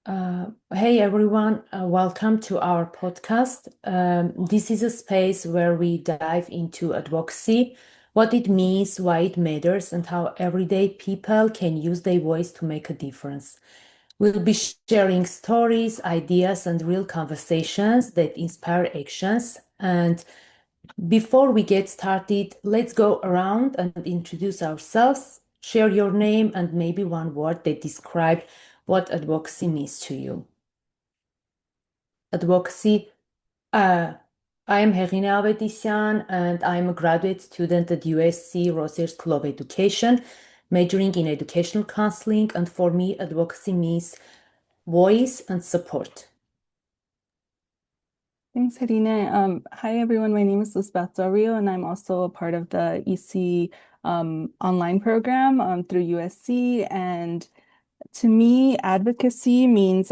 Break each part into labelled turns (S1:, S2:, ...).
S1: Hey everyone, welcome to our podcast. This is a space where we dive into advocacy, what it means, why it matters, and how everyday people can use their voice to make a difference. We'll be sharing stories, ideas, and real conversations that inspire actions. And before we get started, let's go around and introduce ourselves, share your name, and maybe one word that describe what advocacy means to you. Advocacy. Uh, I am Heghine Avetisyan and I'm a graduate student at USC Rossier School of Education, majoring in educational counseling. And for me, advocacy means voice and support.
S2: Thanks, Harina. Hi, everyone. My name is Lizbeth Del Rio, and I'm also a part of the EC online program through USC. And to me, advocacy means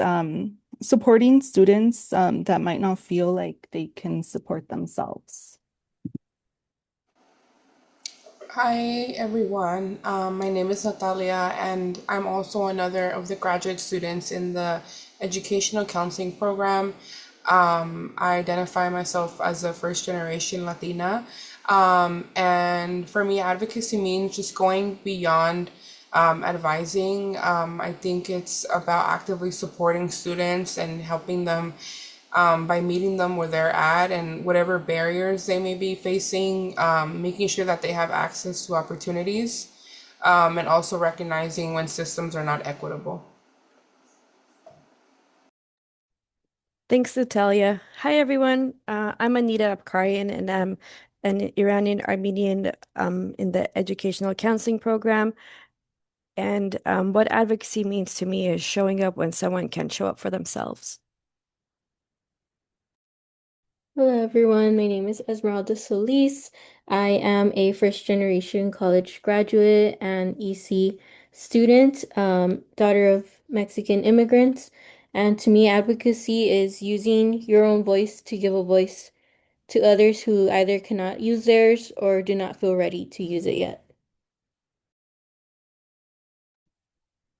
S2: supporting students that might not feel like they can support themselves.
S3: Hi everyone, my name is Nathalia and I'm also another of the graduate students in the educational counseling program. I identify myself as a first generation Latina. And for me, advocacy means just going beyond advising. I think it's about actively supporting students and helping them by meeting them where they're at and whatever barriers they may be facing, making sure that they have access to opportunities, and also recognizing when systems are not equitable.
S4: Thanks, Natalia. Hi, everyone. I'm Anita Abkarian, and I'm an Iranian Armenian in the educational counseling program. And what advocacy means to me is showing up when someone can show up for themselves.
S5: Hello, everyone. My name is Esmeralda Solis. I am a first generation college graduate and EC student, daughter of Mexican immigrants. And to me, advocacy is using your own voice to give a voice to others who either cannot use theirs or do not feel ready to use it yet.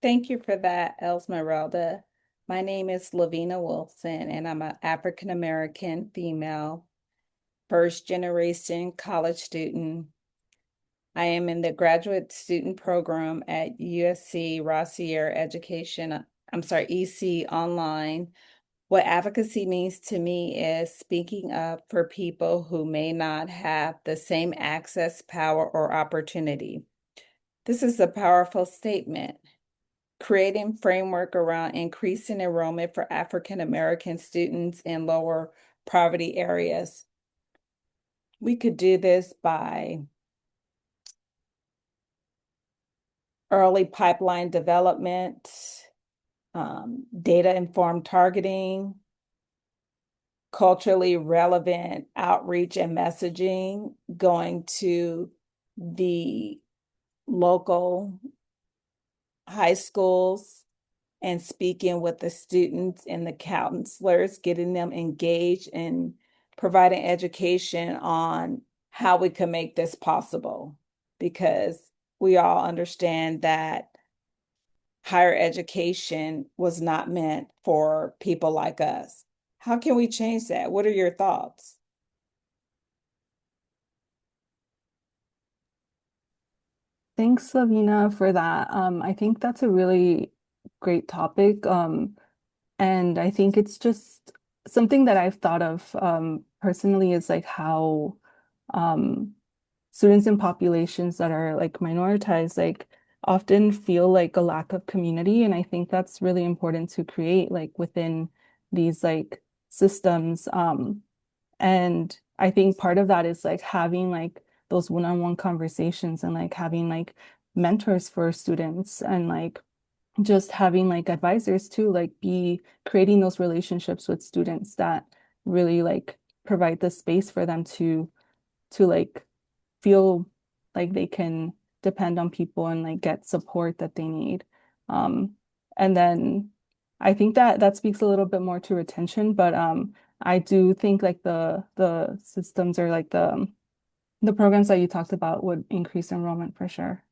S6: Thank you for that, Esmeralda. My name is Lavenia Wilson, and I'm an African American female, first generation college student. I am in the graduate student program at USC Rossier EC Online. What advocacy means to me is speaking up for people who may not have the same access, power, or opportunity. This is a powerful statement. Creating framework around increasing enrollment for African American students in lower poverty areas. We could do this by early pipeline development, data-informed targeting, culturally relevant outreach and messaging, going to the local high schools and speaking with the students and the counselors, getting them engaged and providing education on how we can make this possible. Because we all understand that higher education was not meant for people like us. How can we change that? What are your thoughts?
S2: Thanks, Lavina, for that. I think that's a really great topic. And I think it's just something that I've thought of personally is like how um, students in populations that are like minoritized like often feel like a lack of community. And I think that's really important to create like within these like systems. And I think part of that is like having like those one-on-one conversations and like having like mentors for students and like just having like advisors too, like be creating those relationships with students that really like provide the space for them to like feel like they can depend on people and like get support that they need. Um, and then I think that that speaks a little bit more to retention, but I do think like the systems or like the programs that you talked about would increase enrollment for sure.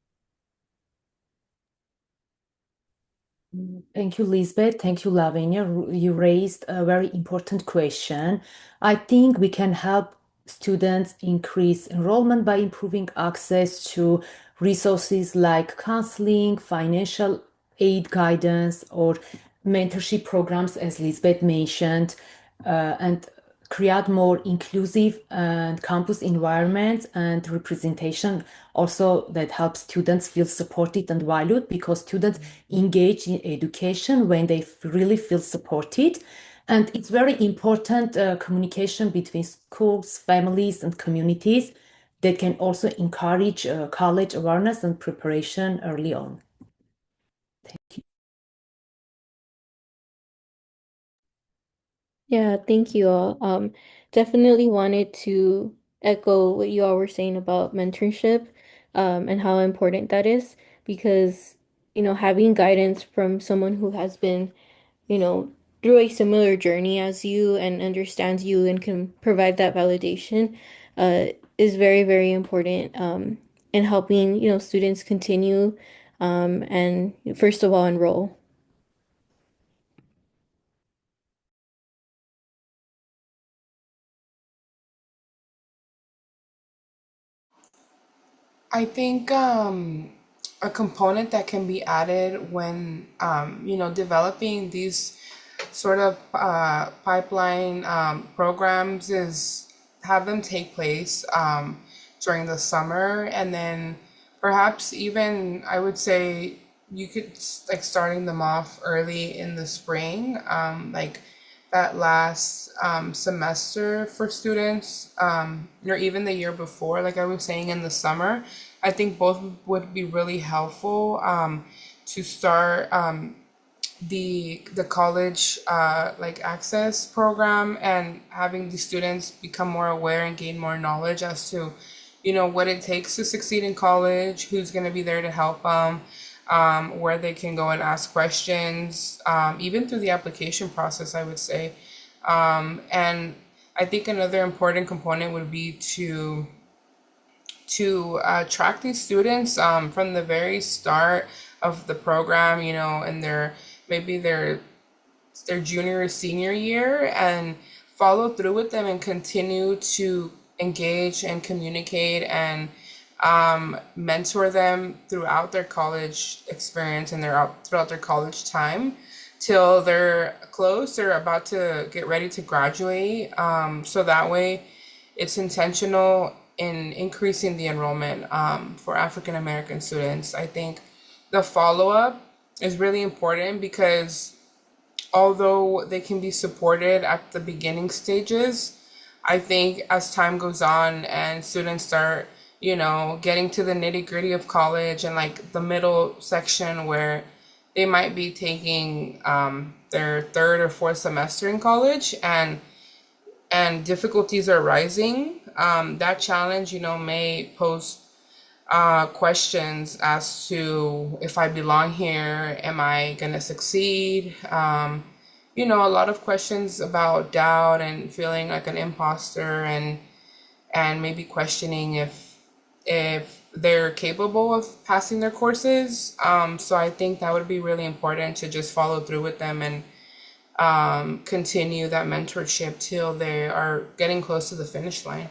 S1: Thank you, Lisbeth. Thank you, Lavenia. You raised a very important question. I think we can help students increase enrollment by improving access to resources like counseling, financial aid guidance, or mentorship programs, as Lisbeth mentioned, and create more inclusive and campus environments and representation also that helps students feel supported and valued, because students engage in education when they really feel supported. And it's very important communication between schools, families, and communities that can also encourage college awareness and preparation early on. Thank you.
S5: Yeah, thank you all. Definitely wanted to echo what you all were saying about mentorship, and how important that is because, having guidance from someone who has been, you know, through a similar journey as you and understands you and can provide that validation, uh, is very, very important, in helping, students continue, and first of all, enroll.
S3: I think a component that can be added when developing these sort of pipeline programs is have them take place during the summer, and then perhaps even I would say you could like starting them off early in the spring, like that last semester for students, or even the year before, like I was saying in the summer. I think both would be really helpful to start the college like access program and having the students become more aware and gain more knowledge as to what it takes to succeed in college, who's going to be there to help them, where they can go and ask questions, even through the application process, I would say. And I think another important component would be to track these students from the very start of the program, in maybe their junior or senior year, and follow through with them and continue to engage and communicate and mentor them throughout their college experience and throughout their college time till they're close or about to get ready to graduate. So that way it's intentional in increasing the enrollment for African American students. I think the follow up is really important because although they can be supported at the beginning stages, I think as time goes on and students start, getting to the nitty gritty of college and like the middle section where they might be taking their third or fourth semester in college, and difficulties are rising, that challenge, may pose questions as to if I belong here, am I gonna succeed? A lot of questions about doubt and feeling like an imposter, and maybe questioning if they're capable of passing their courses. So I think that would be really important to just follow through with them and continue that mentorship till they are getting close to the finish line.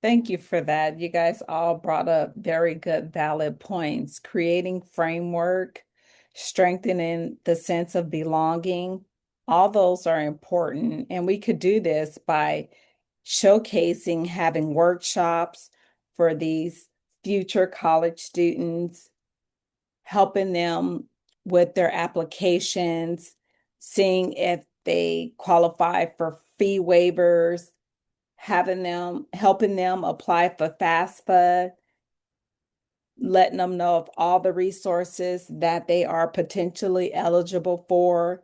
S6: Thank you for that. You guys all brought up very good, valid points. Creating framework, strengthening the sense of belonging, all those are important. And we could do this by showcasing, having workshops for these future college students, helping them with their applications, seeing if they qualify for fee waivers, helping them apply for FAFSA, letting them know of all the resources that they are potentially eligible for,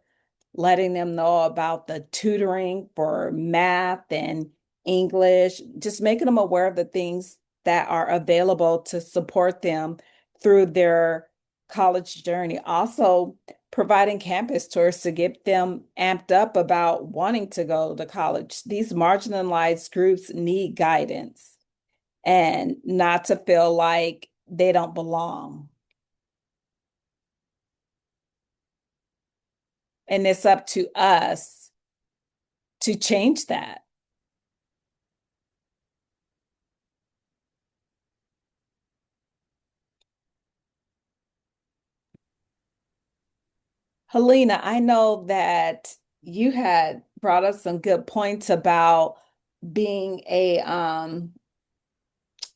S6: letting them know about the tutoring for math and English, just making them aware of the things that are available to support them through their college journey. Also, providing campus tours to get them amped up about wanting to go to college. These marginalized groups need guidance and not to feel like they don't belong. And it's up to us to change that. Helena, I know that you had brought up some good points about being a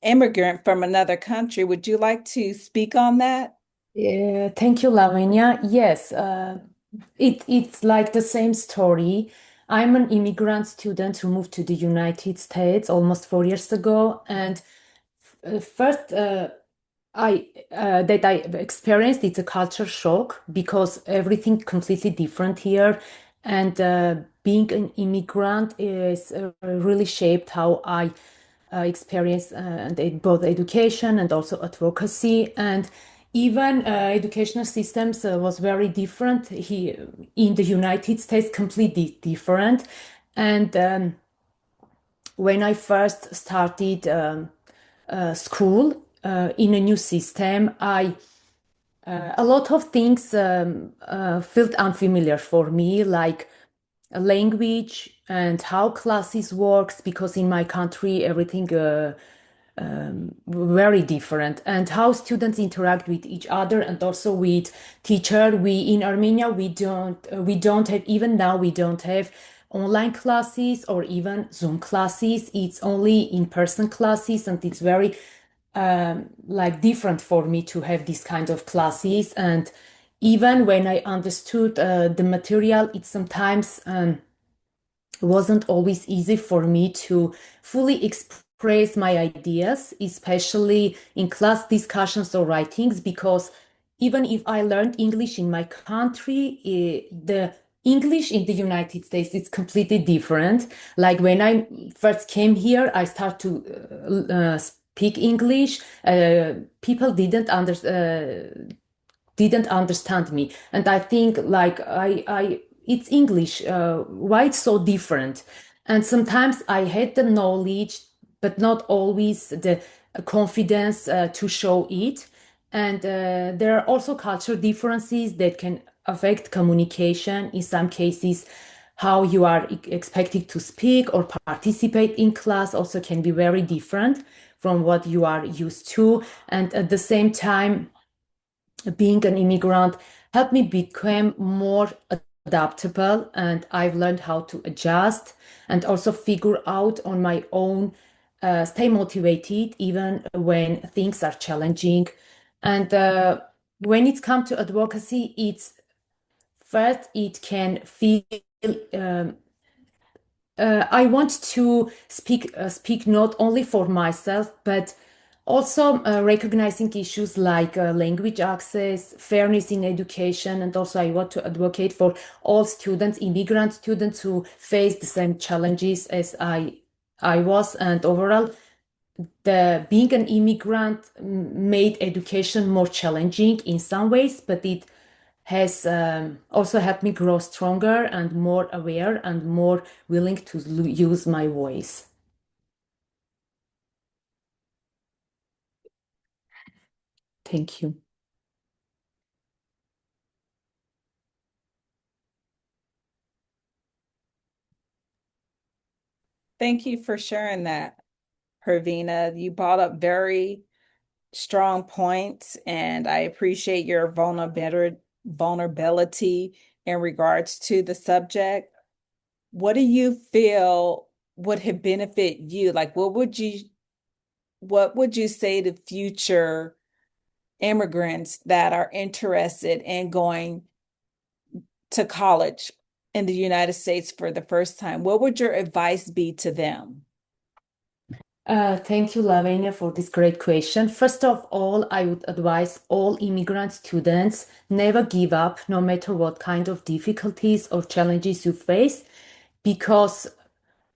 S6: immigrant from another country. Would you like to speak on that?
S1: Yeah, thank you, Lavenia. Yes, it's like the same story. I'm an immigrant student who moved to the United States almost 4 years ago, and first I that I experienced it's a culture shock because everything completely different here, and being an immigrant is really shaped how I experience both education and also advocacy, and even educational systems was very different here in the United States, completely different, and when I first started school in a new system, I a lot of things felt unfamiliar for me, like a language and how classes works, because in my country everything very different, and how students interact with each other and also with teacher. We in Armenia we don't have, even now we don't have online classes or even Zoom classes. It's only in-person classes, and it's very like different for me to have this kind of classes. And even when I understood the material, it sometimes wasn't always easy for me to fully express my ideas, especially in class discussions or writings, because even if I learned English in my country, the English in the United States is completely different. Like when I first came here, I started to speak English. People didn't understand me, and I think like I it's English, why it's so different. And sometimes I had the knowledge but not always the confidence to show it. And there are also cultural differences that can affect communication. In some cases, how you are expected to speak or participate in class also can be very different from what you are used to. And at the same time, being an immigrant helped me become more adaptable, and I've learned how to adjust and also figure out on my own, stay motivated even when things are challenging. And when it comes to advocacy, it's first it can feel um, I want to speak not only for myself, but also recognizing issues like language access, fairness in education, and also I want to advocate for all students, immigrant students who face the same challenges as I was. And overall, the being an immigrant made education more challenging in some ways, but it has also helped me grow stronger and more aware and more willing to use my voice. Thank you.
S6: Thank you for sharing that, Hervina. You brought up very strong points, and I appreciate your vulnerability in regards to the subject. What do you feel would have benefit you? Like, what would you say to future immigrants that are interested in going to college in the United States for the first time? What would your advice be to them?
S1: Thank you, Lavenia, for this great question. First of all, I would advise all immigrant students never give up, no matter what kind of difficulties or challenges you face, because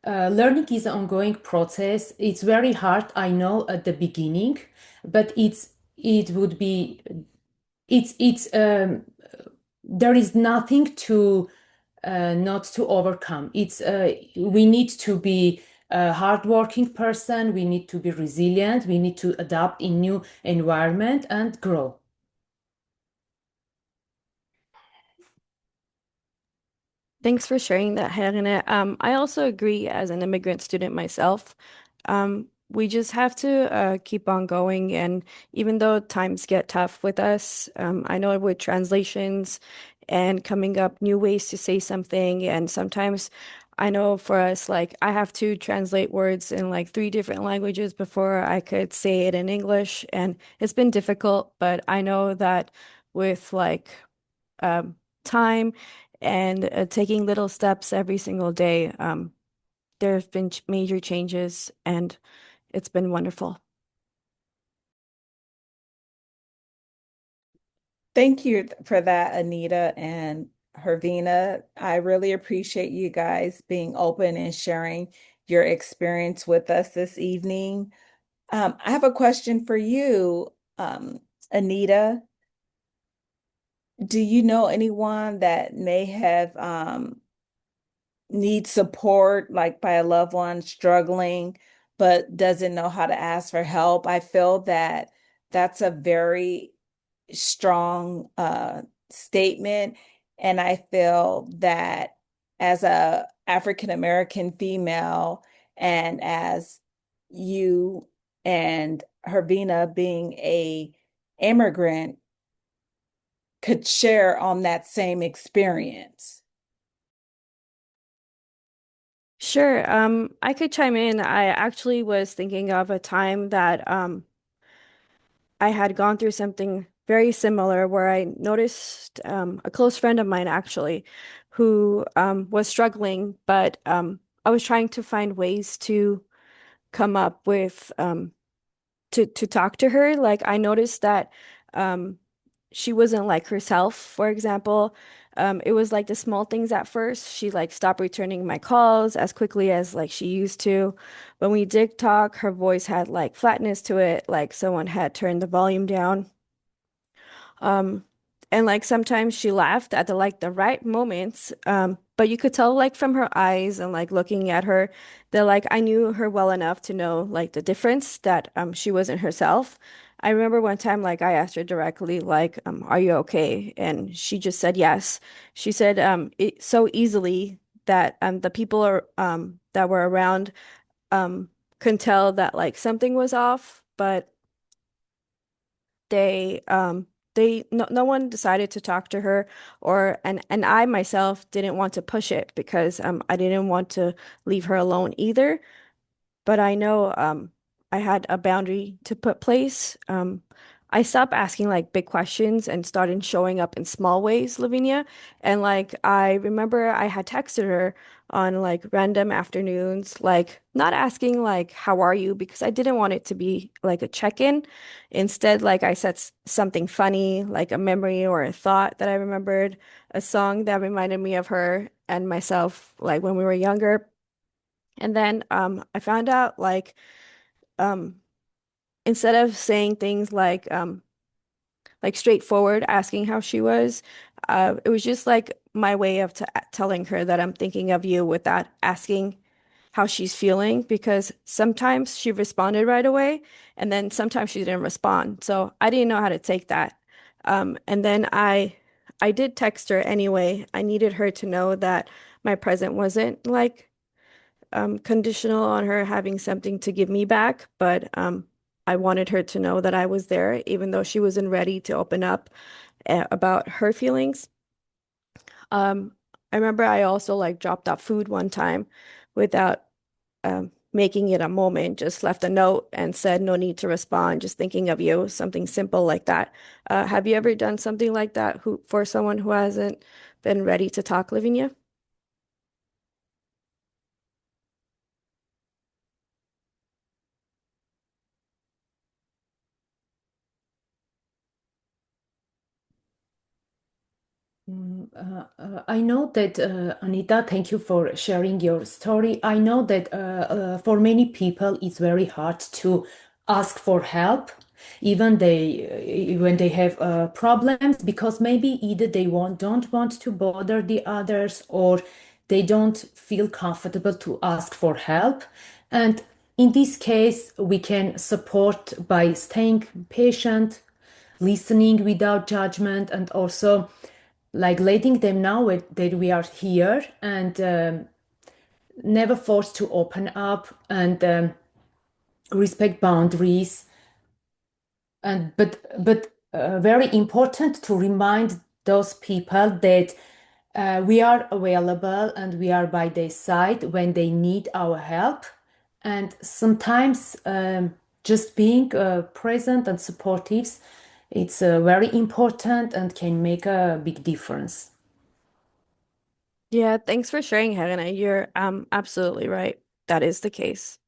S1: learning is an ongoing process. It's very hard, I know, at the beginning, but it would be it's there is nothing to not to overcome. It's we need to be a hardworking person. We need to be resilient. We need to adapt in new environment and grow.
S4: Thanks for sharing that, Heghine. I also agree as an immigrant student myself. We just have to keep on going. And even though times get tough with us, I know with translations and coming up new ways to say something. And sometimes I know for us, like I have to translate words in like three different languages before I could say it in English. And it's been difficult, but I know that with like um, time and taking little steps every single day, there have been ch major changes, and it's been wonderful.
S6: Thank you for that, Anita and Hervina. I really appreciate you guys being open and sharing your experience with us this evening. I have a question for you, Anita. Do you know anyone that may have need support, like by a loved one struggling, but doesn't know how to ask for help? I feel that that's a very strong statement. And I feel that as a African American female, and as you and Hervina being a immigrant, could share on that same experience.
S4: Sure, I could chime in. I actually was thinking of a time that I had gone through something very similar where I noticed a close friend of mine actually who was struggling, but I was trying to find ways to come up with to talk to her. Like I noticed that um she wasn't like herself, for example. It was like the small things at first. She like stopped returning my calls as quickly as like she used to. When we did talk, her voice had like flatness to it, like someone had turned the volume down. Um, and like sometimes she laughed at the right moments. But you could tell like from her eyes and like looking at her that like I knew her well enough to know like the difference that she wasn't herself. I remember one time like I asked her directly like are you okay? And she just said yes. She said it so easily that the people are that were around um couldn't tell that like something was off, but they no one decided to talk to her or and I myself didn't want to push it because I didn't want to leave her alone either. But I know I had a boundary to put place. I stopped asking like big questions and started showing up in small ways, Lavinia. And like I remember I had texted her on like random afternoons, like not asking like how are you because I didn't want it to be like a check-in. Instead, like I said something funny, like a memory or a thought that I remembered, a song that reminded me of her and myself like when we were younger. And then I found out um instead of saying things like straightforward asking how she was, it was just like my way of t telling her that I'm thinking of you without asking how she's feeling because sometimes she responded right away and then sometimes she didn't respond. So I didn't know how to take that. And then I did text her anyway. I needed her to know that my present wasn't like conditional on her having something to give me back, but I wanted her to know that I was there, even though she wasn't ready to open up about her feelings. Um, I remember I also like dropped off food one time without making it a moment, just left a note and said, no need to respond, just thinking of you, something simple like that. Have you ever done something like that for someone who hasn't been ready to talk, Lavinia?
S1: I know that, Anita, thank you for sharing your story. I know that for many people, it's very hard to ask for help, even when they have problems, because maybe either don't want to bother the others, or they don't feel comfortable to ask for help. And in this case, we can support by staying patient, listening without judgment, and also like letting them know that we are here, and never forced to open up, and respect boundaries. And but very important to remind those people that we are available and we are by their side when they need our help. And sometimes just being present and supportive, it's very important and can make a big difference.
S4: Yeah, thanks for sharing, Helena. You're absolutely right. That is the case.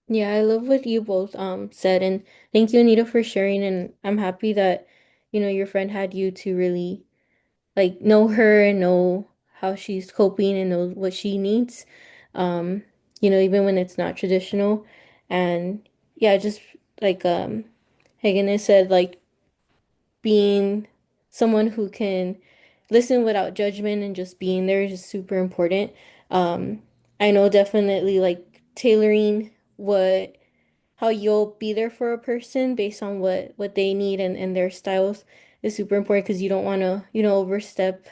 S5: Yeah, I love what you both said, and thank you, Anita, for sharing. And I'm happy that, your friend had you to really like know her and know how she's coping and know what she needs. Um, even when it's not traditional. And yeah, just like Hagen said, like being someone who can listen without judgment and just being there is just super important. Um, I know definitely like tailoring what how you'll be there for a person based on what they need and their styles is super important because you don't want to, overstep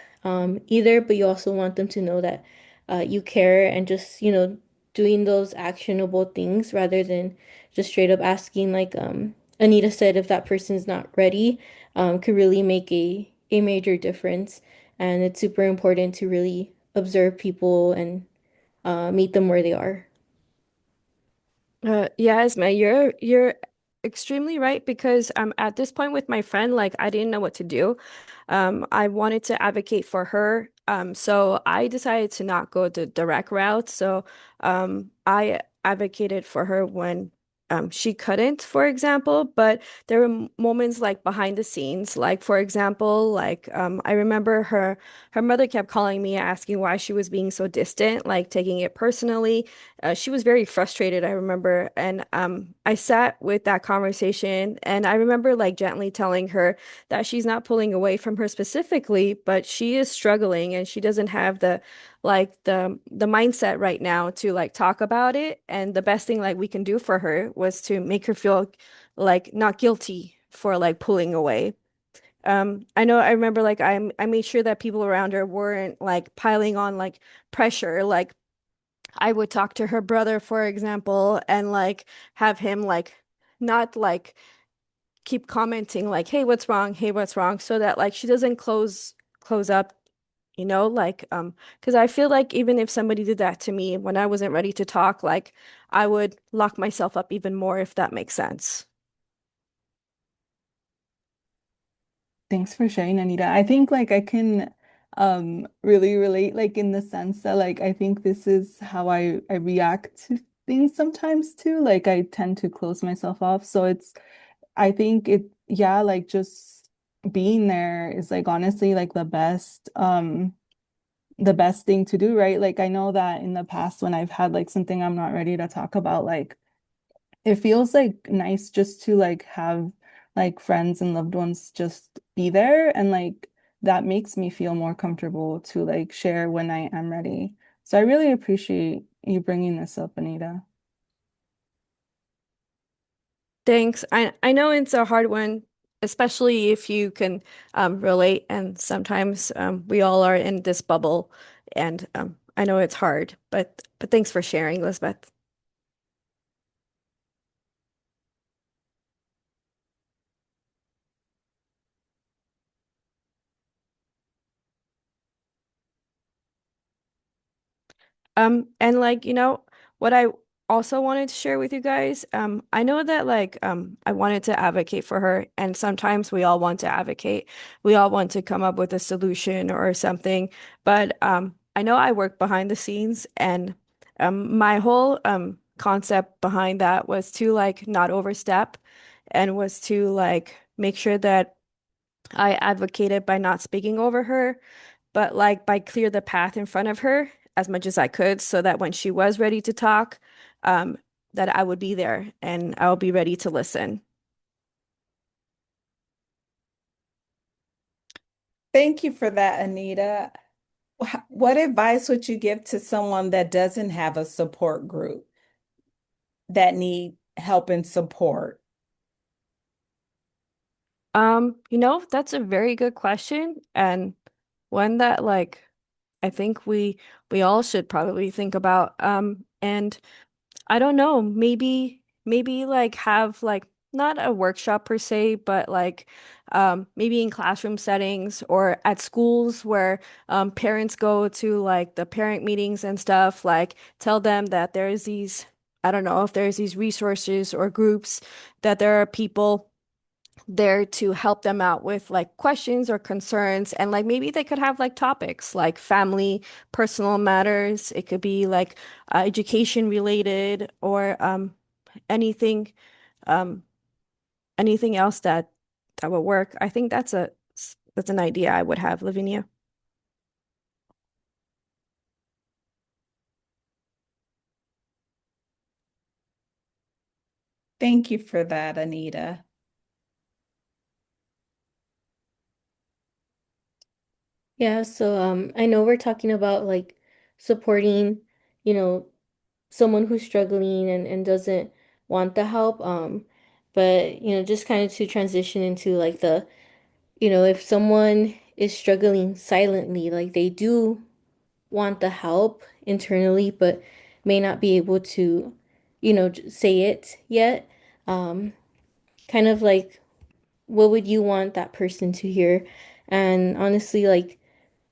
S5: either, but you also want them to know that you care and just, doing those actionable things rather than just straight up asking like Anita said if that person's not ready could really make a major difference. And it's super important to really observe people and meet them where they are.
S4: Yeah, Esme, you're extremely right because at this point with my friend, like I didn't know what to do. I wanted to advocate for her. So I decided to not go the direct route. So I advocated for her when she couldn't, for example, but there were moments like behind the scenes. Like for example, like I remember her mother kept calling me asking why she was being so distant, like taking it personally. She was very frustrated, I remember. And I sat with that conversation and I remember like gently telling her that she's not pulling away from her specifically, but she is struggling and she doesn't have the mindset right now to like talk about it. And the best thing like we can do for her was to make her feel like not guilty for like pulling away. I know I remember like I made sure that people around her weren't like piling on like pressure. Like I would talk to her brother, for example, and like have him like not like keep commenting like, "Hey, what's wrong? Hey, what's wrong?" so that like she doesn't close up, like because I feel like even if somebody did that to me when I wasn't ready to talk, like I would lock myself up even more if that makes sense.
S2: Thanks for sharing, Anita. I think like I can really relate like in the sense that like I think this is how I react to things sometimes too. Like I tend to close myself off. So I think yeah, like just being there is like honestly like the best thing to do, right? Like I know that in the past when I've had like something I'm not ready to talk about, like it feels like nice just to like have like friends and loved ones just be there, and like that makes me feel more comfortable to like share when I am ready. So I really appreciate you bringing this up, Anita.
S4: Thanks. I know it's a hard one, especially if you can relate, and sometimes we all are in this bubble, and I know it's hard, but thanks for sharing, Elizabeth. And like, what I also wanted to share with you guys, I know that like I wanted to advocate for her, and sometimes we all want to advocate. We all want to come up with a solution or something. But I know I work behind the scenes, and my whole concept behind that was to like not overstep and was to like make sure that I advocated by not speaking over her, but like by clear the path in front of her as much as I could so that when she was ready to talk, um, that I would be there and I will be ready to listen.
S6: Thank you for that, Anita. What advice would you give to someone that doesn't have a support group that need help and support?
S4: That's a very good question, and one that I think we all should probably think about. And I don't know, maybe like have like not a workshop per se, but maybe in classroom settings or at schools where parents go to like the parent meetings and stuff, like tell them that there's these, I don't know if there's these resources or groups, that there are people there to help them out with like questions or concerns, and like maybe they could have like topics like family, personal matters. It could be like education related, or anything um anything else that would work. I think that's an idea I would have, Lavinia.
S6: Thank you for that, Anita.
S5: Yeah, so I know we're talking about like supporting, you know, someone who's struggling and doesn't want the help. But just kind of to transition into like if someone is struggling silently, like they do want the help internally, but may not be able to, say it yet. Um, Kind of like what would you want that person to hear? And honestly, like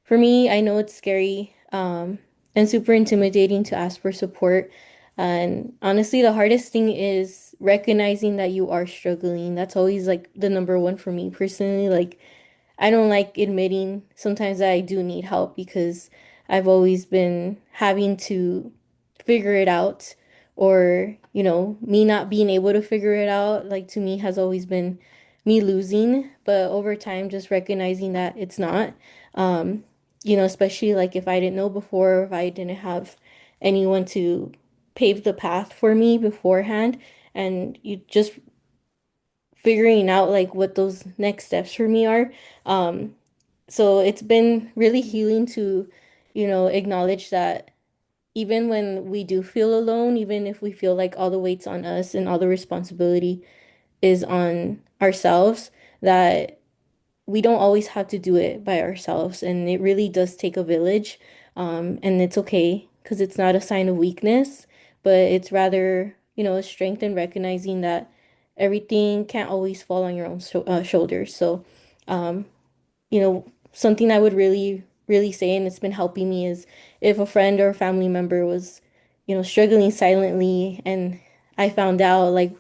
S5: for me, I know it's scary, and super intimidating to ask for support. And honestly, the hardest thing is recognizing that you are struggling. That's always like the number one for me personally. Like I don't like admitting sometimes that I do need help because I've always been having to figure it out, or, me not being able to figure it out, like to me has always been me losing. But over time, just recognizing that it's not, um, especially like if I didn't know before, or if I didn't have anyone to pave the path for me beforehand, and you just figuring out like what those next steps for me are. Um, so it's been really healing to, acknowledge that even when we do feel alone, even if we feel like all the weight's on us and all the responsibility is on ourselves, that we don't always have to do it by ourselves. And it really does take a village. And it's okay because it's not a sign of weakness, but it's rather, a strength in recognizing that everything can't always fall on your own shoulders. So, um, something I would really, really say, and it's been helping me, is if a friend or a family member was, struggling silently and I found out, like,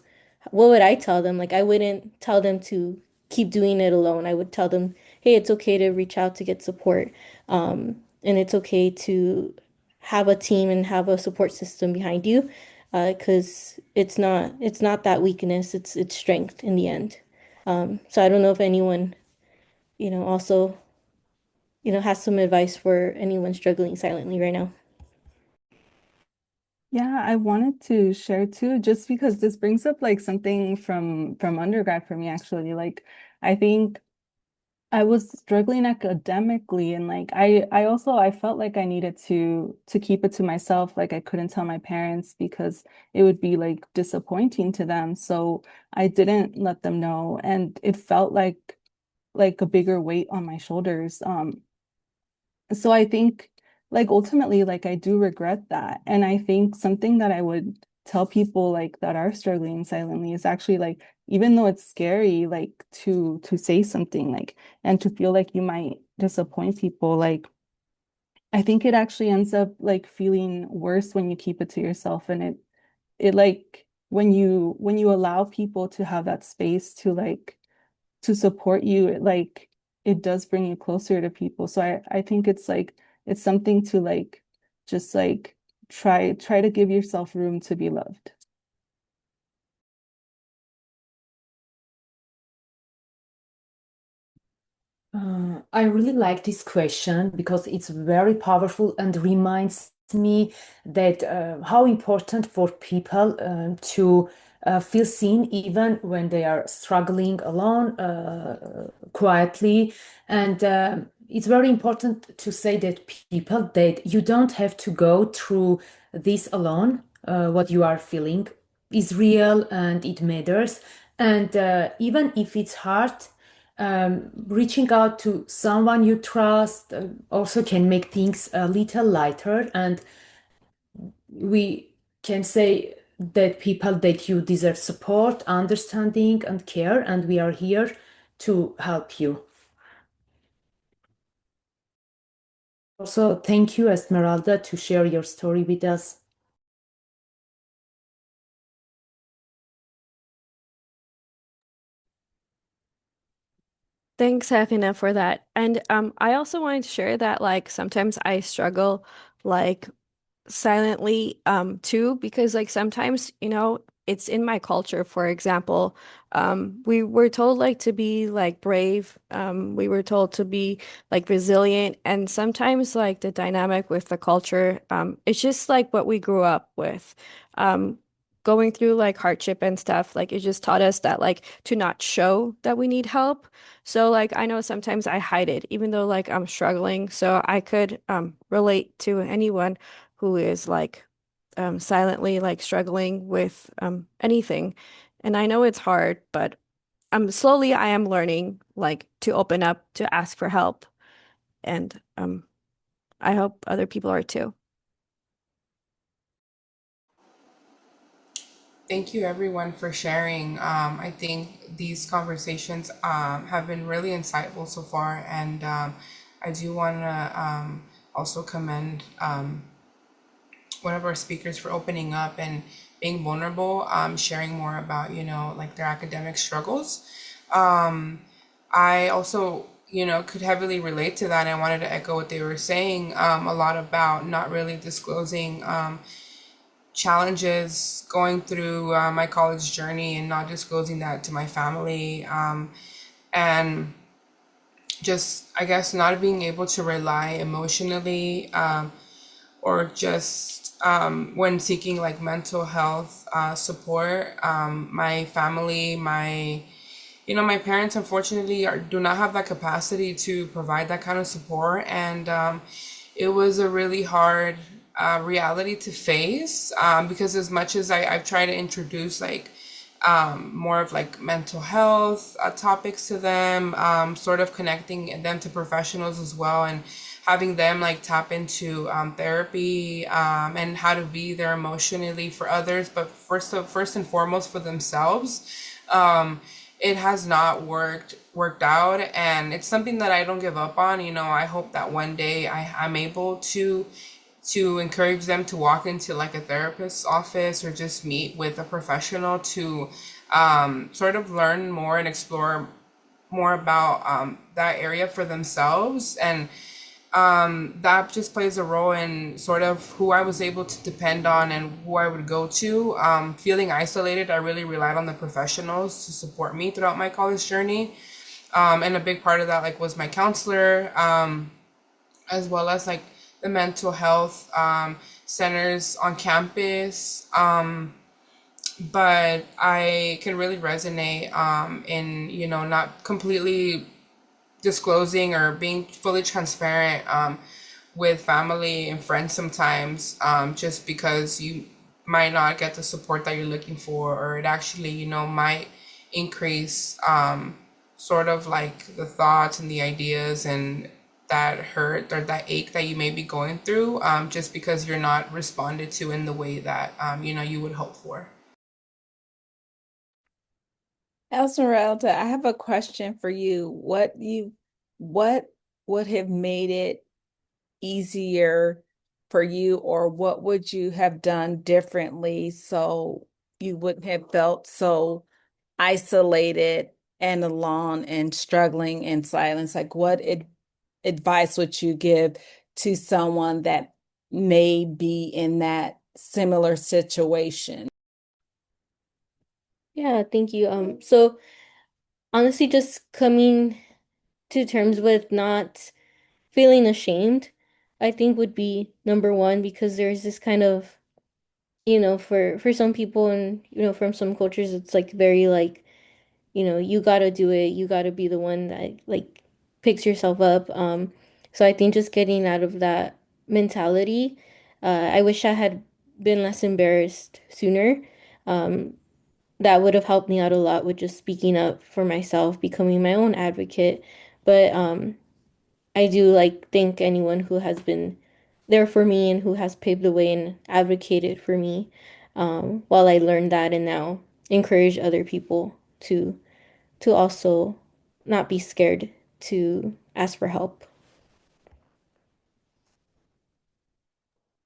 S5: what would I tell them? Like, I wouldn't tell them to keep doing it alone. I would tell them, hey, it's okay to reach out to get support. And it's okay to have a team and have a support system behind you, because it's not that weakness, it's strength in the end. So I don't know if anyone, also, has some advice for anyone struggling silently right now.
S2: Yeah, I wanted to share too, just because this brings up like something from undergrad for me actually. Like I think I was struggling academically, and like I felt like I needed to keep it to myself. Like I couldn't tell my parents because it would be like disappointing to them. So I didn't let them know, and it felt like a bigger weight on my shoulders. So I think like ultimately like I do regret that. And I think something that I would tell people like that are struggling silently is actually like, even though it's scary, like to say something, like, and to feel like you might disappoint people, like I think it actually ends up like feeling worse when you keep it to yourself. And it like when you allow people to have that space to support you, it does bring you closer to people. So I think it's like it's something to like just like try to give yourself room to be loved.
S1: I really like this question because it's very powerful and reminds me that how important for people to feel seen even when they are struggling alone, quietly. And it's very important to say that people that you don't have to go through this alone. What you are feeling is real and it matters. And even if it's hard, reaching out to someone you trust also can make things a little lighter, and we can say that people that you deserve support, understanding, and care, and we are here to help you. Also, thank you, Esmeralda, to share your story with us.
S4: Thanks, Hefina, for that. And I also wanted to share that like sometimes I struggle like silently too, because like sometimes it's in my culture. For example, we were told like to be like brave, we were told to be like resilient, and sometimes like the dynamic with the culture, it's just like what we grew up with, um going through like hardship and stuff. Like it just taught us that like to not show that we need help. So like I know sometimes I hide it even though like I'm struggling, so I could relate to anyone who is like silently like struggling with anything. And I know it's hard, but slowly I am learning like to open up, to ask for help. And I hope other people are too.
S3: Thank you everyone for sharing. I think these conversations have been really insightful so far, and I do want to also commend one of our speakers for opening up and being vulnerable, sharing more about, like their academic struggles. I also, could heavily relate to that. And I wanted to echo what they were saying a lot about not really disclosing challenges going through my college journey and not disclosing that to my family. And just, I guess, not being able to rely emotionally or just when seeking like mental health support. My family, my parents unfortunately do not have that capacity to provide that kind of support. And it was a really hard reality to face, because as much as I've tried to introduce like more of like mental health topics to them, sort of connecting them to professionals as well, and having them like tap into therapy, and how to be there emotionally for others, but first and foremost for themselves. It has not worked out, and it's something that I don't give up on. I hope that one day I'm able to encourage them to walk into like a therapist's office or just meet with a professional to sort of learn more and explore more about that area for themselves. And that just plays a role in sort of who I was able to depend on and who I would go to. Feeling isolated, I really relied on the professionals to support me throughout my college journey. And a big part of that like was my counselor, as well as like the mental health centers on campus. But I can really resonate in, not completely disclosing or being fully transparent with family and friends sometimes, just because you might not get the support that you're looking for, or it actually, might increase sort of like the thoughts and the ideas and that hurt or that ache that you may be going through, just because you're not responded to in the way that, you would hope for.
S6: Esmeralda, I have a question for you. What would have made it easier for you, or what would you have done differently so you wouldn't have felt so isolated and alone and struggling in silence? Like, what advice would you give to someone that may be in that similar situation?
S5: Yeah, thank you. So honestly, just coming to terms with not feeling ashamed, I think would be number one, because there's this kind of, for some people and, from some cultures, it's like very like, you gotta do it, you gotta be the one that like picks yourself up. So I think just getting out of that mentality, I wish I had been less embarrassed sooner. Um, that would have helped me out a lot with just speaking up for myself, becoming my own advocate. But I do like thank anyone who has been there for me and who has paved the way and advocated for me while I learned that and now encourage other people to also not be scared to ask for help.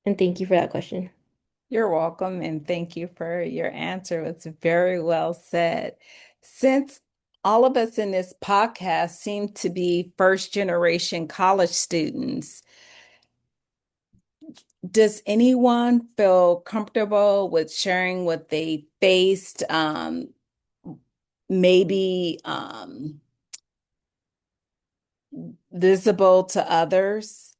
S5: And thank you for that question.
S6: You're welcome, and thank you for your answer. It's very well said. Since all of us in this podcast seem to be first generation college students, does anyone feel comfortable with sharing what they faced, maybe visible to others?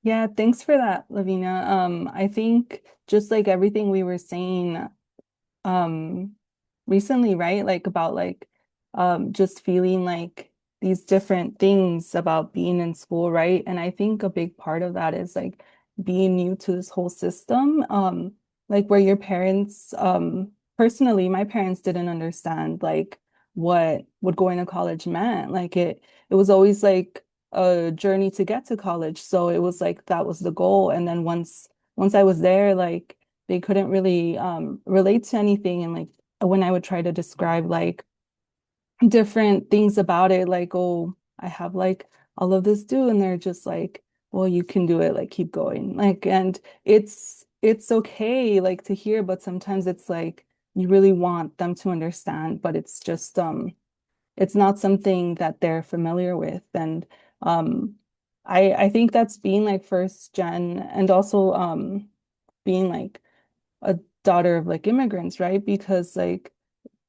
S2: Yeah, thanks for that, Lavina. I think just like everything we were saying, um recently, right? Like about like just feeling like these different things about being in school, right? And I think a big part of that is like being new to this whole system. Like where your parents, personally, my parents didn't understand like what going to college meant. Like it was always like a journey to get to college. So it was like that was the goal. And then once I was there, like they couldn't really relate to anything. And like when I would try to describe like different things about it, like, oh, I have like all of this due, and they're just like, well, you can do it, like keep going. Like, and it's okay like to hear, but sometimes it's like you really want them to understand, but it's just it's not something that they're familiar with. And um I think that's being like first gen and also being like a daughter of like immigrants, right? Because like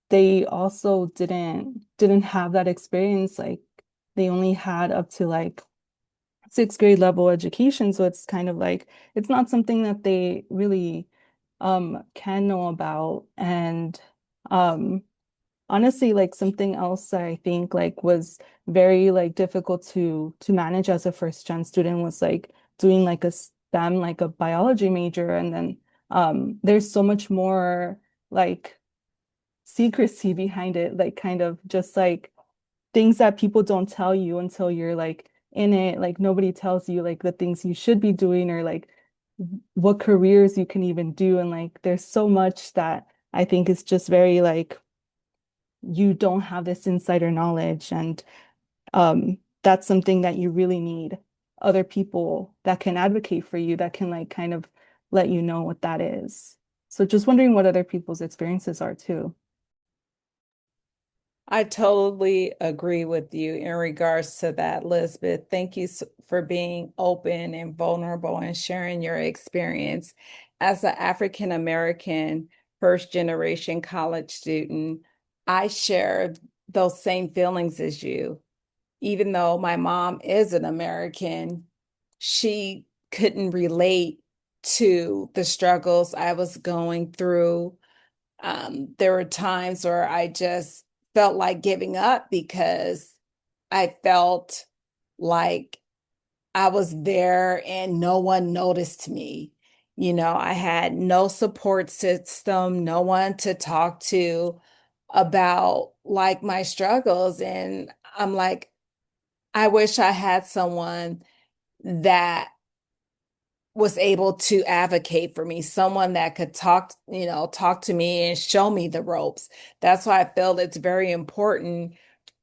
S2: they also didn't have that experience. Like they only had up to like sixth grade level education. So it's kind of like it's not something that they really can know about. And um honestly, like something else that I think like was very like difficult to manage as a first gen student was like doing like a STEM, like a biology major. And then there's so much more like secrecy behind it, like kind of just like things that people don't tell you until you're like in it. Like nobody tells you like the things you should be doing or like what careers you can even do. And like there's so much that I think is just very like you don't have this insider knowledge. And that's something that you really need other people that can advocate for you, that can like kind of let you know what that is. So just wondering what other people's experiences are too.
S6: I totally agree with you in regards to that, Lisbeth. Thank you for being open and vulnerable and sharing your experience. As an African American first generation college student, I share those same feelings as you. Even though my mom is an American, she couldn't relate to the struggles I was going through. There were times where I just felt like giving up because I felt like I was there and no one noticed me. You know, I had no support system, no one to talk to about like my struggles. And I'm like, I wish I had someone that was able to advocate for me, someone that could talk to me and show me the ropes. That's why I feel it's very important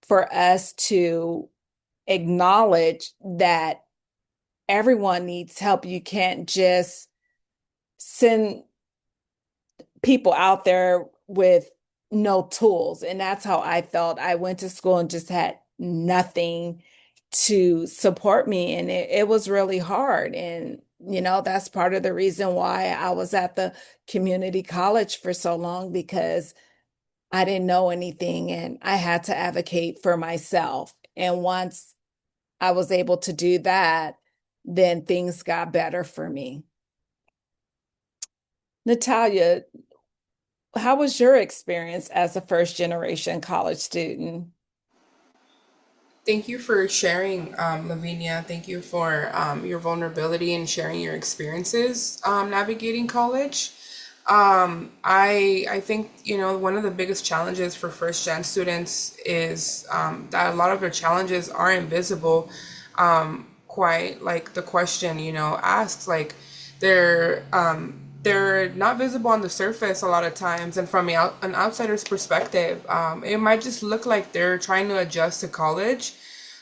S6: for us to acknowledge that everyone needs help. You can't just send people out there with no tools. And that's how I felt. I went to school and just had nothing to support me. And it was really hard. And, that's part of the reason why I was at the community college for so long, because I didn't know anything and I had to advocate for myself. And once I was able to do that, then things got better for me. Nathalia, how was your experience as a first generation college student?
S3: Thank you for sharing, Lavinia. Thank you for your vulnerability and sharing your experiences navigating college. I think, one of the biggest challenges for first gen students is that a lot of their challenges are invisible. Quite like the question, asks, like they're not visible on the surface a lot of times, and from an outsider's perspective, it might just look like they're trying to adjust to college,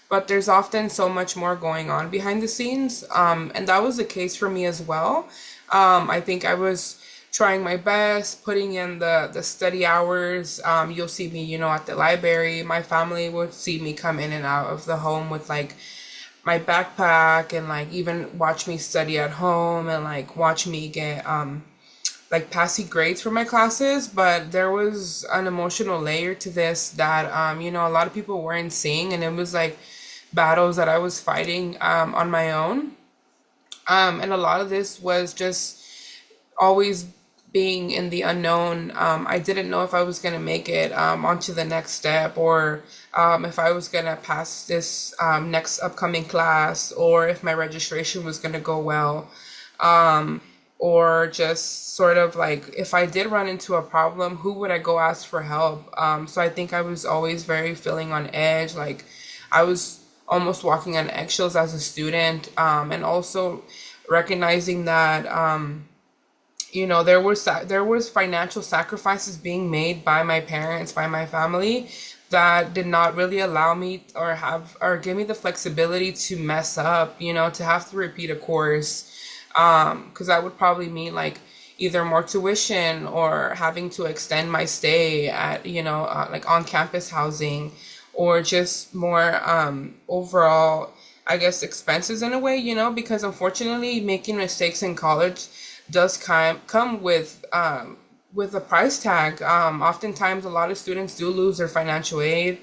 S3: but there's often so much more going on behind the scenes. And that was the case for me as well. I think I was trying my best, putting in the study hours. You'll see me, at the library. My family would see me come in and out of the home with like my backpack, and like even watch me study at home, and like watch me get like passing grades for my classes. But there was an emotional layer to this that a lot of people weren't seeing, and it was like battles that I was fighting on my own. And a lot of this was just always being in the unknown. I didn't know if I was going to make it onto the next step, or if I was going to pass this next upcoming class, or if my registration was going to go well, or just sort of like if I did run into a problem, who would I go ask for help? So I think I was always very feeling on edge. Like I was almost walking on eggshells as a student, and also recognizing that there was financial sacrifices being made by my parents, by my family, that did not really allow me or give me the flexibility to mess up, to have to repeat a course, because that would probably mean like either more tuition or having to extend my stay at like on campus housing, or just more overall, I guess, expenses in a way, because unfortunately making mistakes in college does come with a price tag. Oftentimes, a lot of students do lose their financial aid,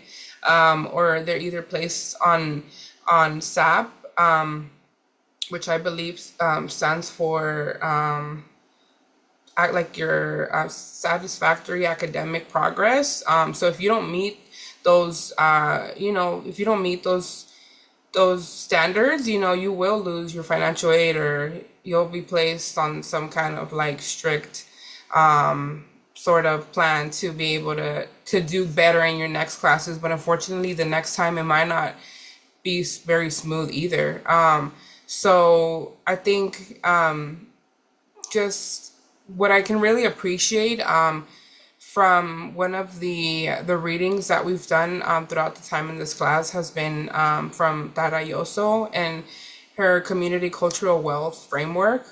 S3: or they're either placed on SAP, which I believe stands for like your satisfactory academic progress. So if you don't meet those, if you don't meet those standards, you will lose your financial aid, or you'll be placed on some kind of like strict sort of plan to be able to do better in your next classes. But unfortunately, the next time it might not be very smooth either. So I think just what I can really appreciate from one of the readings that we've done throughout the time in this class has been from Tara Yoso and her community cultural wealth framework,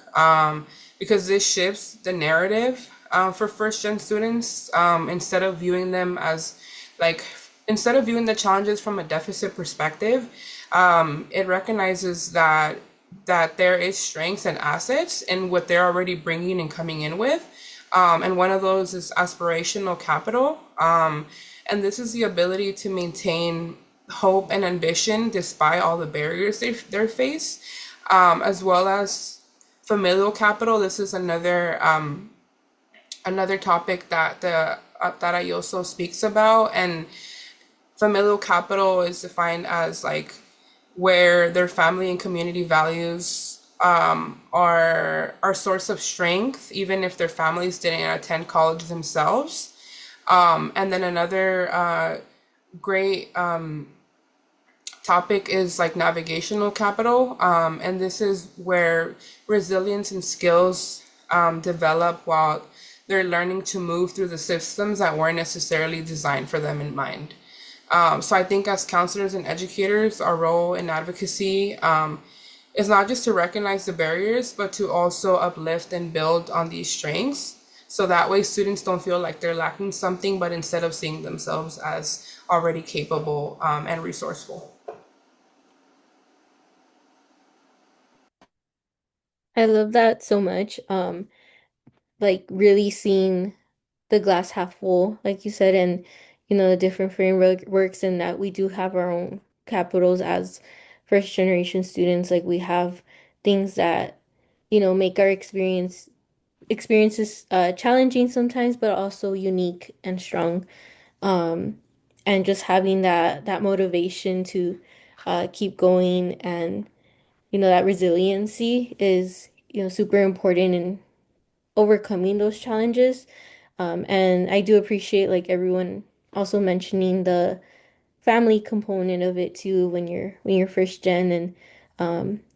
S3: because this shifts the narrative for first gen students. Instead of viewing the challenges from a deficit perspective, it recognizes that there is strengths and assets in what they're already bringing and coming in with. And one of those is aspirational capital. And this is the ability to maintain hope and ambition despite all the barriers they face, as well as familial capital. This is another topic that the Tara Yoso speaks about. And familial capital is defined as like where their family and community values are source of strength, even if their families didn't attend college themselves. And then another great topic is like navigational capital, and this is where resilience and skills develop while they're learning to move through the systems that weren't necessarily designed for them in mind. So I think as counselors and educators, our role in advocacy is not just to recognize the barriers, but to also uplift and build on these strengths. So that way students don't feel like they're lacking something, but instead of seeing themselves as already capable and resourceful.
S5: I love that so much. Like really seeing the glass half full, like you said, and the different framework works, and that we do have our own capitals as first generation students. Like we have things that, make our experiences challenging sometimes, but also unique and strong. Um, and just having that motivation to keep going, and that resiliency is super important overcoming those challenges. And I do appreciate like everyone also mentioning the family component of it too when you're first gen and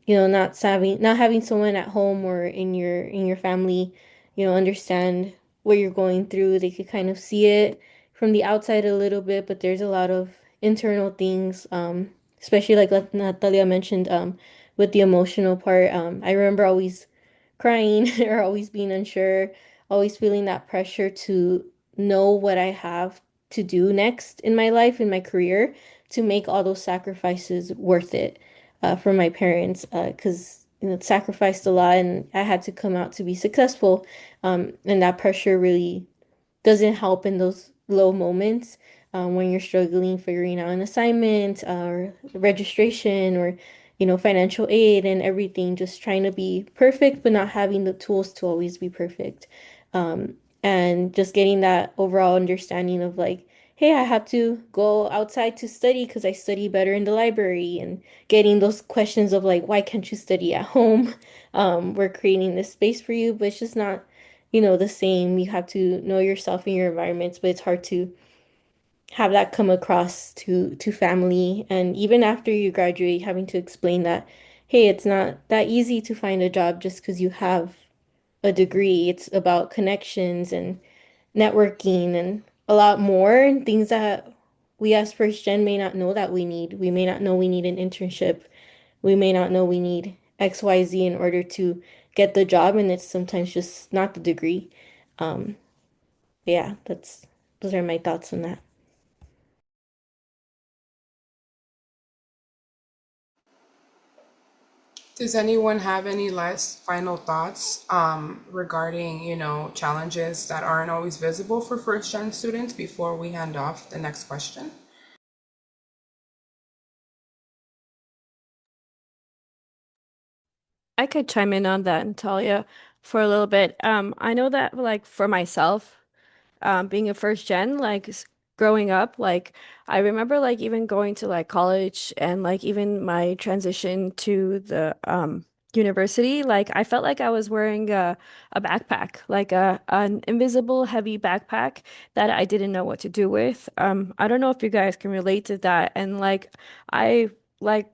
S5: not having someone at home or in your family, understand what you're going through. They could kind of see it from the outside a little bit, but there's a lot of internal things, especially like Natalia mentioned, with the emotional part. I remember always crying or always being unsure, always feeling that pressure to know what I have to do next in my life, in my career, to make all those sacrifices worth it for my parents, because it sacrificed a lot and I had to come out to be successful. And that pressure really doesn't help in those low moments when you're struggling figuring out an assignment or registration or financial aid and everything, just trying to be perfect but not having the tools to always be perfect. um, and just getting that overall understanding of like, hey, I have to go outside to study because I study better in the library, and getting those questions of like, why can't you study at home? We're creating this space for you, but it's just not the same. You have to know yourself and your environments, but it's hard to have that come across to family. And even after you graduate, having to explain that, hey, it's not that easy to find a job just because you have a degree. It's about connections and networking and a lot more, and things that we as first gen may not know that we need. We may not know we need an internship. We may not know we need XYZ in order to get the job, and it's sometimes just not the degree. Um, yeah, that's those are my thoughts on that.
S3: Does anyone have any last final thoughts regarding, challenges that aren't always visible for first gen students before we hand off the next question?
S4: I could chime in on that, Natalia, for a little bit. I know that like for myself, being a first gen, like growing up, like I remember like even going to like college and like even my transition to the university, like I felt like I was wearing a backpack, like an invisible heavy backpack that I didn't know what to do with. I don't know if you guys can relate to that. And like I like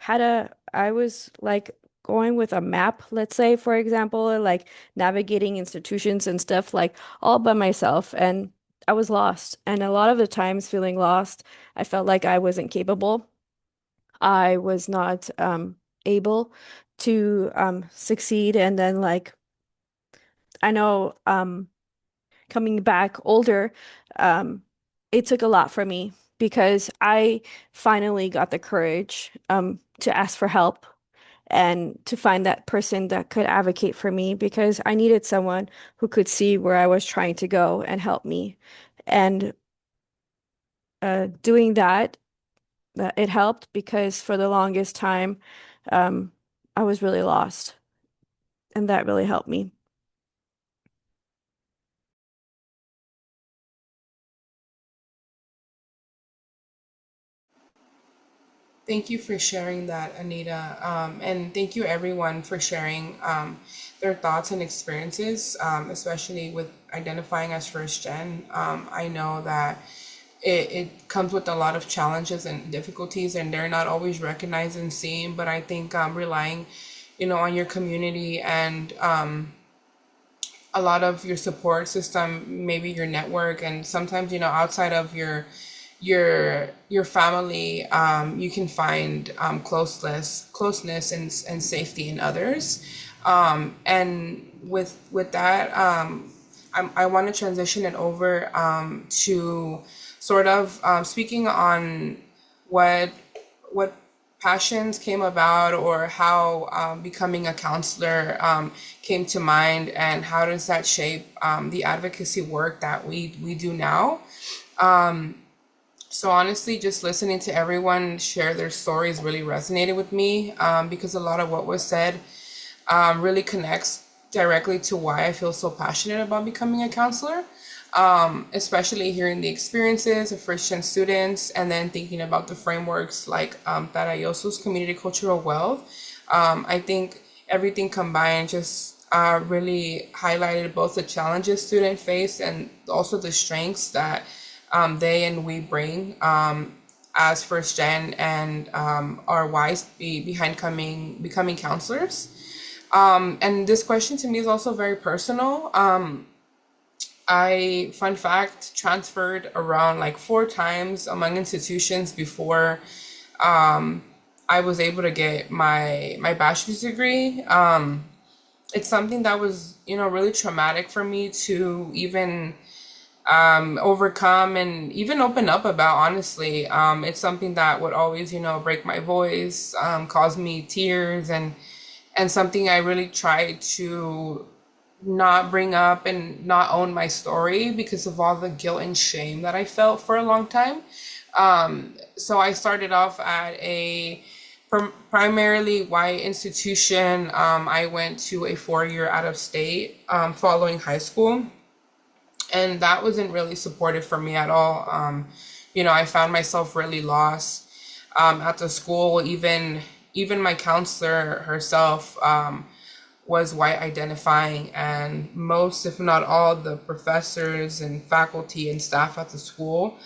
S4: I was like going with a map, let's say, for example, or like navigating institutions and stuff like all by myself, and I was lost. And a lot of the times feeling lost, I felt like I wasn't capable. I was not able to succeed. And then like I know coming back older, um it took a lot for me because I finally got the courage to ask for help and to find that person that could advocate for me because I needed someone who could see where I was trying to go and help me. And doing that, it helped because for the longest time, um, I was really lost, and that really helped me.
S3: Thank you for sharing that, Anita. And thank you, everyone, for sharing their thoughts and experiences, especially with identifying as first gen. I know that it comes with a lot of challenges and difficulties, and they're not always recognized and seen. But I think relying, on your community and a lot of your support system, maybe your network, and sometimes outside of your family, you can find closeness and safety in others. And with that, I want to transition it over to sort of speaking on what what passions came about, or how becoming a counselor came to mind, and how does that shape the advocacy work that we do now. So honestly, just listening to everyone share their stories really resonated with me, because a lot of what was said really connects directly to why I feel so passionate about becoming a counselor, especially hearing the experiences of first-gen students, and then thinking about the frameworks like Tarayoso's community cultural wealth. I think everything combined just really highlighted both the challenges students face and also the strengths that they and we bring as first gen and are wise behind becoming counselors. And this question to me is also very personal. Fun fact, transferred around like 4 times among institutions before I was able to get my bachelor's degree. It's something that was, really traumatic for me to even overcome and even open up about, honestly. It's something that would always, break my voice, cause me tears, and something I really tried to not bring up and not own my story because of all the guilt and shame that I felt for a long time. So I started off at a primarily white institution. I went to a 4 year out of state following high school, and that wasn't really supportive for me at all. I found myself really lost at the school. Even my counselor herself was white identifying, and most, if not all, the professors and faculty and staff at the school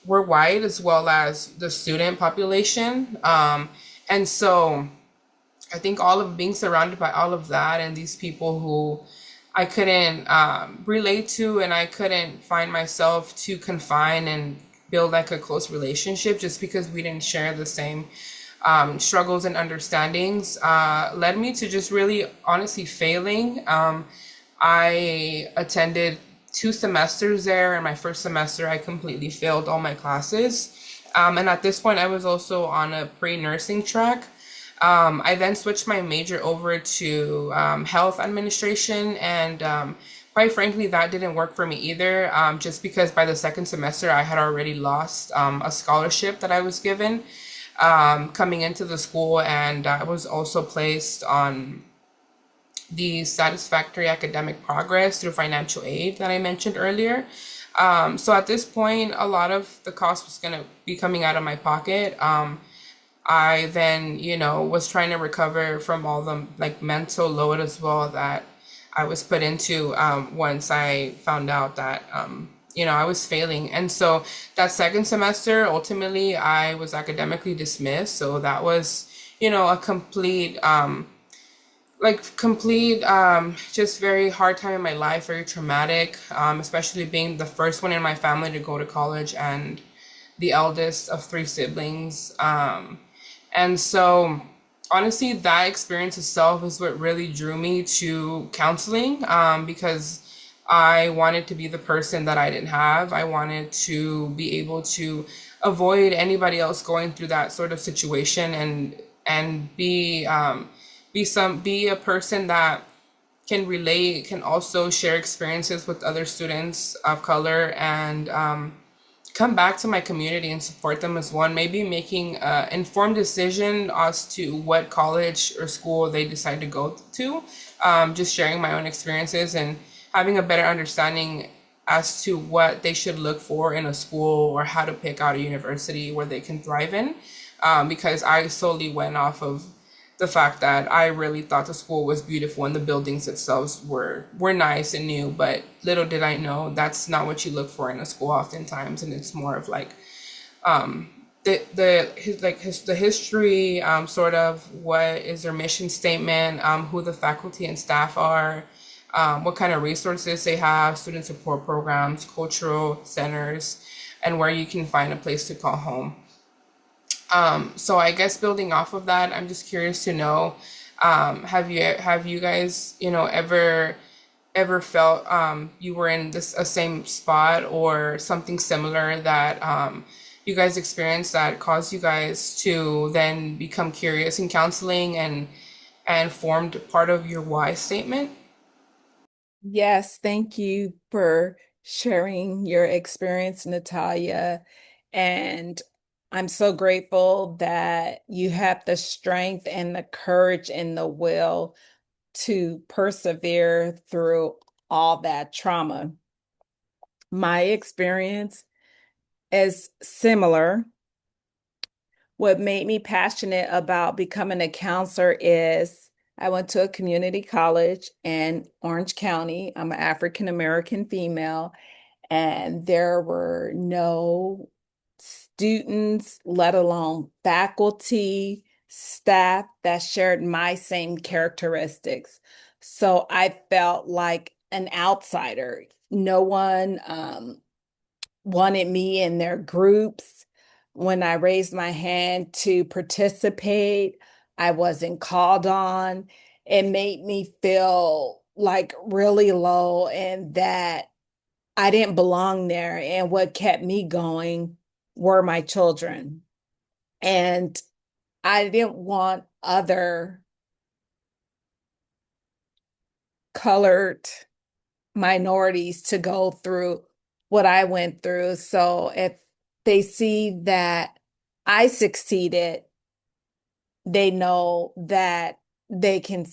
S3: were white, as well as the student population. And so I think all of being surrounded by all of that and these people who I couldn't relate to, and I couldn't find myself to confine and build like a close relationship just because we didn't share the same struggles and understandings, led me to just really honestly failing. I attended 2 semesters there, and my first semester I completely failed all my classes. And at this point, I was also on a pre-nursing track. I then switched my major over to health administration, and quite frankly, that didn't work for me either, just because by the second semester, I had already lost a scholarship that I was given coming into the school, and I was also placed on the satisfactory academic progress through financial aid that I mentioned earlier. So at this point, a lot of the cost was going to be coming out of my pocket. I then, was trying to recover from all the like mental load as well that I was put into once I found out that, I was failing. And so that second semester, ultimately, I was academically dismissed. So that was, a just very hard time in my life, very traumatic, especially being the first one in my family to go to college and the eldest of 3 siblings. And so, honestly, that experience itself is what really drew me to counseling, because I wanted to be the person that I didn't have. I wanted to be able to avoid anybody else going through that sort of situation, and be a person that can relate, can also share experiences with other students of color, and come back to my community and support them as one, maybe making an informed decision as to what college or school they decide to go to, just sharing my own experiences and having a better understanding as to what they should look for in a school or how to pick out a university where they can thrive in, because I solely went off of the fact that I really thought the school was beautiful and the buildings themselves were nice and new, but little did I know that's not what you look for in a school oftentimes, and it's more of like the history, sort of what is their mission statement, who the faculty and staff are, what kind of resources they have, student support programs, cultural centers, and where you can find a place to call home. So I guess building off of that, I'm just curious to know, have you guys, ever felt you were in a same spot or something similar that you guys experienced that caused you guys to then become curious in counseling and formed part of your why statement?
S6: Yes, thank you for sharing your experience, Natalia. And I'm so grateful that you have the strength and the courage and the will to persevere through all that trauma. My experience is similar. What made me passionate about becoming a counselor is I went to a community college in Orange County. I'm an African American female, and there were no students, let alone faculty, staff that shared my same characteristics. So I felt like an outsider. No one wanted me in their groups. When I raised my hand to participate, I wasn't called on. It made me feel like really low and that I didn't belong there. And what kept me going were my children. And I didn't want other colored minorities to go through what I went through. So if they see that I succeeded, they know that they can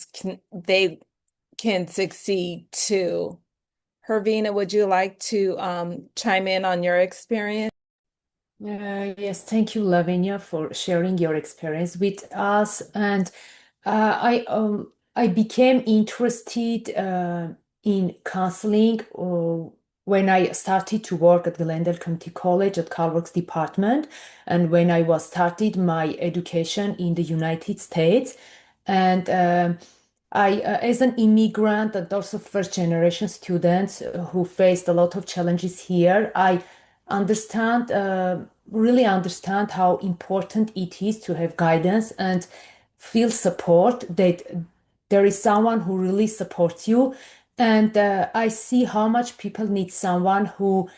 S6: succeed too. Hervina, would you like to chime in on your experience?
S1: Yes, thank you, Lavenia, for sharing your experience with us. And I became interested in counseling when I started to work at Glendale Community College at CalWorks department, and when I was started my education in the United States. And as an immigrant and also first generation students who faced a lot of challenges here, I understand, really understand how important it is to have guidance and feel support, that there is someone who really supports you. And I see how much people need someone who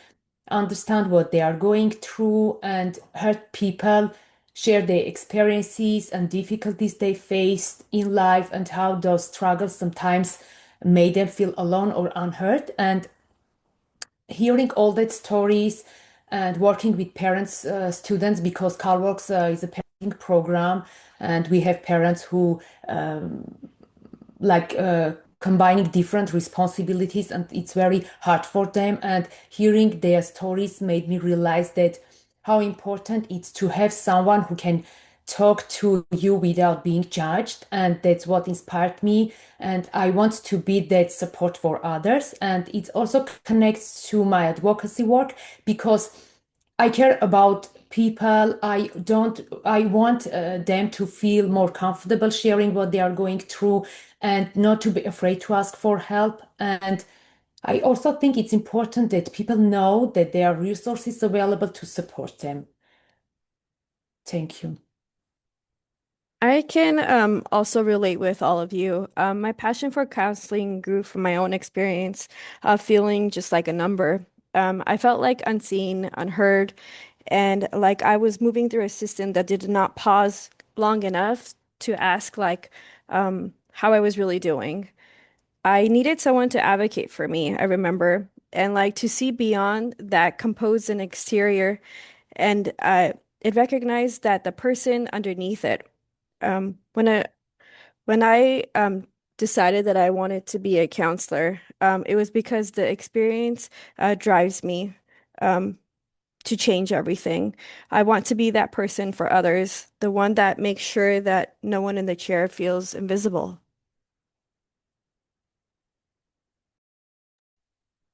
S1: understand what they are going through and help people share their experiences and difficulties they faced in life, and how those struggles sometimes made them feel alone or unheard. And hearing all that stories and working with parents, students, because CalWorks is a parenting program, and we have parents who like combining different responsibilities, and it's very hard for them. And hearing their stories made me realize that how important it's to have someone who can talk to you without being judged, and that's what inspired me. And I want to be that support for others, and it also connects to my advocacy work, because I care about people. I want them to feel more comfortable sharing what they are going through, and not to be afraid to ask for help. And I also think it's important that people know that there are resources available to support them. Thank you.
S4: I can also relate with all of you. My passion for counseling grew from my own experience of feeling just like a number. I felt like unseen, unheard, and like I was moving through a system that did not pause long enough to ask how I was really doing. I needed someone to advocate for me, I remember, and like to see beyond that composed and exterior, and it recognized that the person underneath it. Um, when I when I decided that I wanted to be a counselor, it was because the experience drives me um, to change everything. I want to be that person for others, the one that makes sure that no one in the chair feels invisible.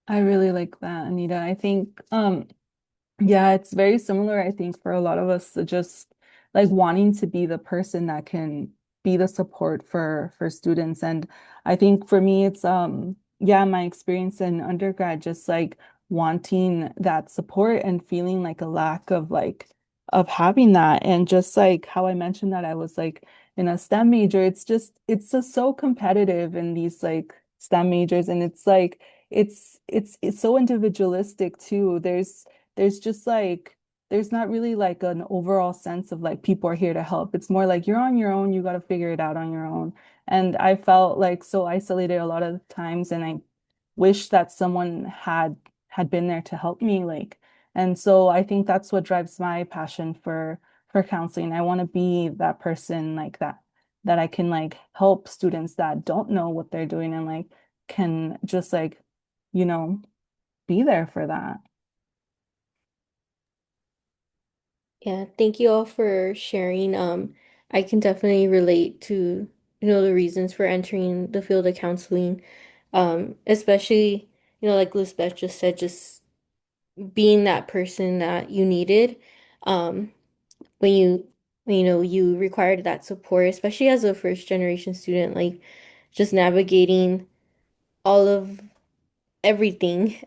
S2: I really like that, Anita. I think yeah, it's very similar, I think, for a lot of us to just like wanting to be the person that can be the support for students. And I think for me it's yeah, my experience in undergrad, just like wanting that support and feeling like a lack of of having that. And just like how I mentioned that I was like in a STEM major, it's just so competitive in these like STEM majors. And it's like it's so individualistic too. There's just like there's not really like an overall sense of like people are here to help. It's more like you're on your own, you got to figure it out on your own. And I felt like so isolated a lot of times, and I wish that someone had been there to help me, like. And so I think that's what drives my passion for counseling. I want to be that person like that I can like help students that don't know what they're doing, and like can just like, you know, be there for that.
S5: Yeah, thank you all for sharing. I can definitely relate to the reasons for entering the field of counseling. Especially, like Lisbeth just said, just being that person that you needed, um, when you required that support, especially as a first generation student, like just navigating all of everything,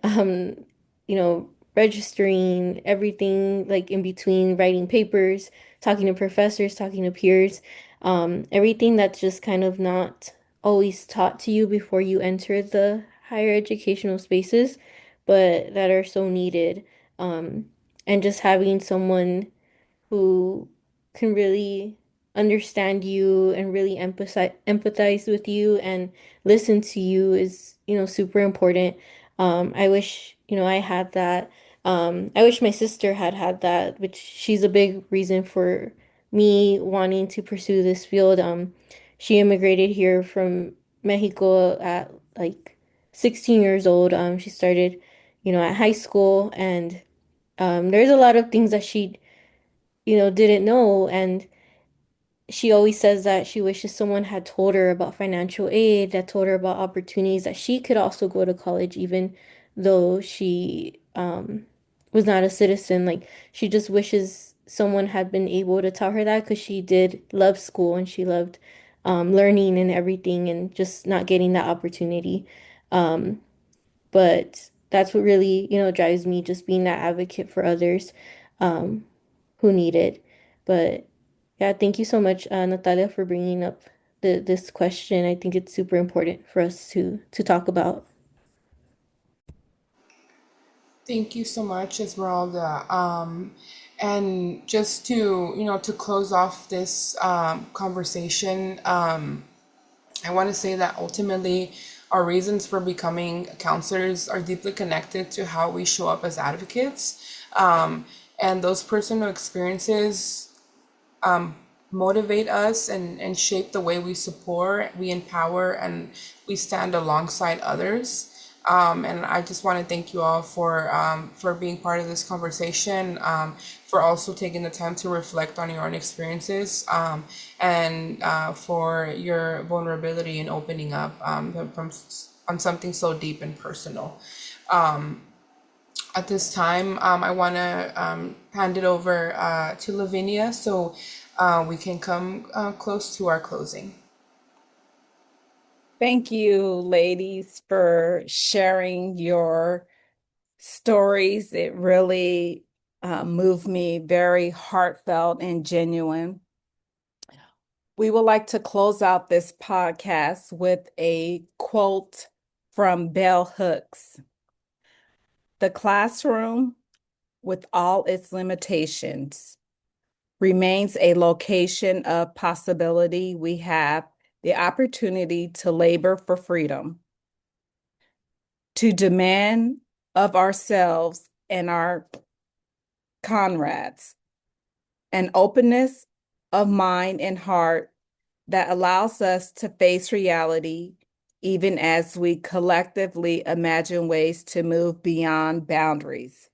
S5: registering everything, like in between writing papers, talking to professors, talking to peers, everything that's just kind of not always taught to you before you enter the higher educational spaces, but that are so needed. Um, and just having someone who can really understand you and really empathize with you and listen to you is, super important. I wish, I had that. I wish my sister had had that, which she's a big reason for me wanting to pursue this field. She immigrated here from Mexico at like 16 years old. She started, at high school, and there's a lot of things that she didn't know. And she always says that she wishes someone had told her about financial aid, that told her about opportunities that she could also go to college, even though she was not a citizen. Like, she just wishes someone had been able to tell her that because she did love school and she loved learning and everything and just not getting that opportunity. Um, but that's what really, drives me, just being that advocate for others. Um, who need it. But yeah, thank you so much, Natalia, for bringing up this question. I think it's super important for us to talk about.
S3: Thank you so much, Esmeralda. And just to close off this conversation, I want to say that ultimately our reasons for becoming counselors are deeply connected to how we show up as advocates. And those personal experiences motivate us and shape the way we support, we empower, and we stand alongside others. And I just want to thank you all for being part of this conversation, for also taking the time to reflect on your own experiences, and for your vulnerability and opening up on something so deep and personal. At this time, I want to hand it over to Lavenia so we can come close to our closing.
S6: Thank you, ladies, for sharing your stories. It really moved me, very heartfelt and genuine. We would like to close out this podcast with a quote from Bell Hooks. The classroom, with all its limitations, remains a location of possibility. We have the opportunity to labor for freedom, to demand of ourselves and our comrades an openness of mind and heart that allows us to face reality, even as we collectively imagine ways to move beyond boundaries.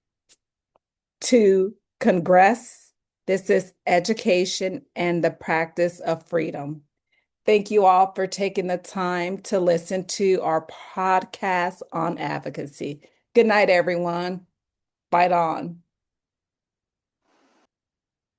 S6: To Congress, this is education and the practice of freedom. Thank you all for taking the time to listen to our podcast on advocacy. Good night, everyone. Fight on.